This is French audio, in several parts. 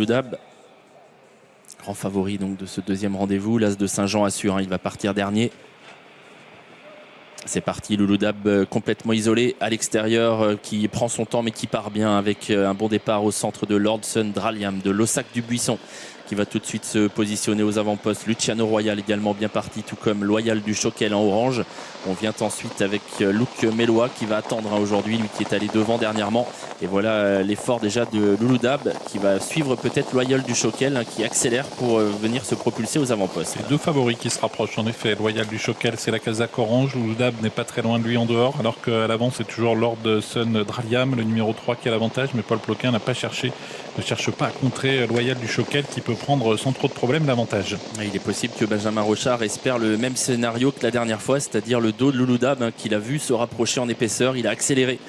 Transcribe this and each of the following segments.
Louloudab, grand favori donc de ce deuxième rendez-vous. L'As de Saint-Jean assure, il va partir dernier. C'est parti, Louloudab complètement isolé à l'extérieur, qui prend son temps mais qui part bien avec un bon départ au centre de Lordson Draliam, de Lossac du Buisson, qui va tout de suite se positionner aux avant-postes. Luciano Royal également bien parti, tout comme Loyal du Choquel en orange. On vient ensuite avec Luc Mélois qui va attendre aujourd'hui, lui qui est allé devant dernièrement. Et voilà l'effort déjà de Louloudab qui va suivre peut-être Loyal du Choquel, qui accélère pour venir se propulser aux avant-postes. Les deux favoris qui se rapprochent en effet. Loyal du Choquel, c'est la casaque orange. Louloudab n'est pas très loin de lui en dehors, alors qu'à l'avant c'est toujours Lordson Draliam, le numéro 3 qui a l'avantage. Mais Paul Ploquin n'a pas cherché, ne cherche pas à contrer Loyal du Choquel qui peut prendre sans trop de problème l'avantage. Il est possible que Benjamin Rochard espère le même scénario que la dernière fois, c'est-à-dire le dos de Louloudab qu'il a vu se rapprocher en épaisseur. Il a accéléré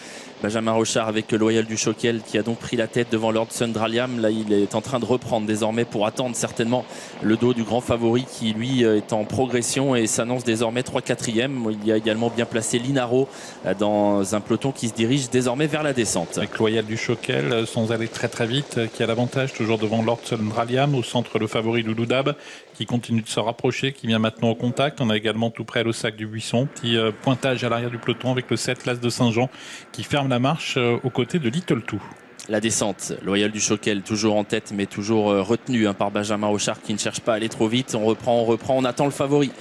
Benjamin Rochard avec Loyal du Choquel qui a donc pris la tête devant Lordson Draliam. Là il est en train de reprendre désormais pour attendre certainement le dos du grand favori qui lui est en progression et s'annonce désormais 3/4e. Il y a également bien placé Linaro dans un peloton qui se dirige désormais vers la descente. Avec Loyal du Choquel sans aller très vite, qui a l'avantage toujours devant Lordson Draliam. Au centre le favori Louloudab qui continue de se rapprocher, qui vient maintenant au contact. On a également tout près Lossac du Buisson, petit pointage à l'arrière du peloton avec le 7 l'As de Saint-Jean qui ferme la marche aux côtés de Little Two. La descente, Loyal du Choquel toujours en tête mais toujours retenu par Benjamin Rochard qui ne cherche pas à aller trop vite. On reprend, on attend le favori.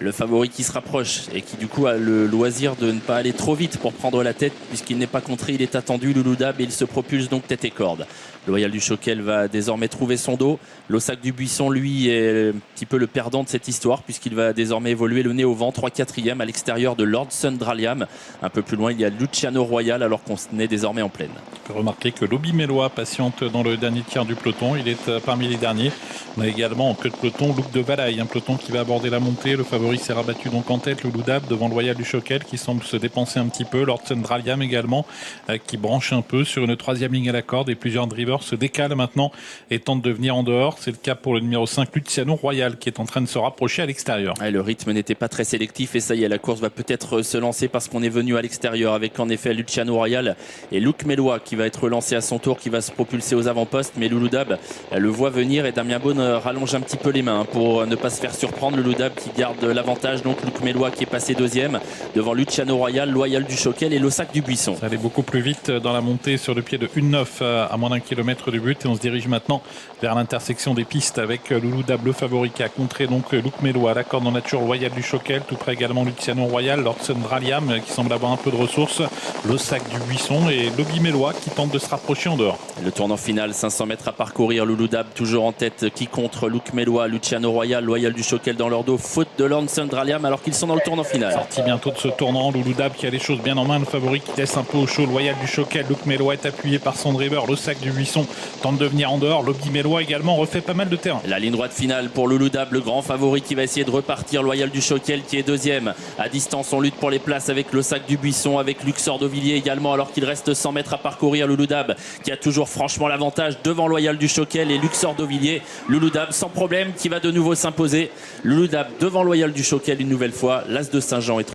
Le favori qui se rapproche et qui du coup a le loisir de ne pas aller trop vite pour prendre la tête puisqu'il n'est pas contré, il est attendu Louloudab et il se propulse donc tête et corde. Loyal du Choquel va désormais trouver son dos. Lossac du Buisson lui est un petit peu le perdant de cette histoire puisqu'il va désormais évoluer le nez au vent, 3/4e à l'extérieur de Lordson Draliam. Un peu plus loin il y a Luciano Royal alors qu'on est désormais en plaine. On peut remarquer que Lobby Mélois patiente dans le dernier tiers du peloton, il est parmi les derniers. On a également en queue de peloton Luc de Valaille, un peloton qui va aborder la montée. Le favori s'est rabattu donc en tête, Louloudab devant Loyal du Choquel qui semble se dépenser un petit peu. Lordson Draliam également qui branche un peu sur une 3e ligne à la corde et plusieurs drivers se décalent maintenant et tentent de venir en dehors. C'est le cas pour le numéro 5 Luciano Royal qui est en train de se rapprocher à l'extérieur. Le rythme n'était pas très sélectif et ça y est, la course va peut-être se lancer parce qu'on est venu à l'extérieur avec en effet Luciano Royal et Luc Mélois qui va être lancé à son tour, qui va se propulser aux avant-postes. Mais Louloudab le voit venir et Damien Beaune rallonge un petit peu les mains pour ne pas se faire surprendre. Louloudab qui garde l'avantage, donc Luc Mélois qui est passé 2e devant Luciano Royal, Loyal du Choquel et Lossac du Buisson. Ça allait beaucoup plus vite dans la montée sur le pied de 1,9 à moins d'1 kilomètre du but et on se dirige maintenant vers l'intersection des pistes avec Louloudab le favori qui a contré donc Luc Mélois à la corde en nature, Loyal du Choquel, tout près également Luciano Royal, Lordson Draliam qui semble avoir un peu de ressources, Lossac du Buisson et Lobby Mélois qui tente de se rapprocher en dehors. Le tournant final, 500 mètres à parcourir. Louloudab toujours en tête qui contre Luc Mélois, Luciano Royal, Loyal du Choquel dans leur dos, faute de Lordson Draliam alors qu'ils sont dans le tournant final. Sorti bientôt de ce tournant, Louloudab qui a les choses bien en main, le favori qui laisse un peu au chaud, Loyal du Choquel, Luc Mélois est appuyé par son driver, Lossac du Buisson tente de venir en dehors, Lobby Mélois également refait pas mal de terrain. La ligne droite finale pour Louloudab, le grand favori qui va essayer de repartir, Loyal du Choquel qui est 2e. À distance, on lutte pour les places avec Lossac du Buisson, avec Luxor d'Auvilliers également alors qu'il reste 100 mètres à parcourir. Louloudab qui a toujours franchement l'avantage devant Loyal du Choquel et Luxor d'Auvilliers. Louloudab sans problème qui va de nouveau s'imposer. Louloudab devant Loyal du Choquel une nouvelle fois. L'As de Saint-Jean est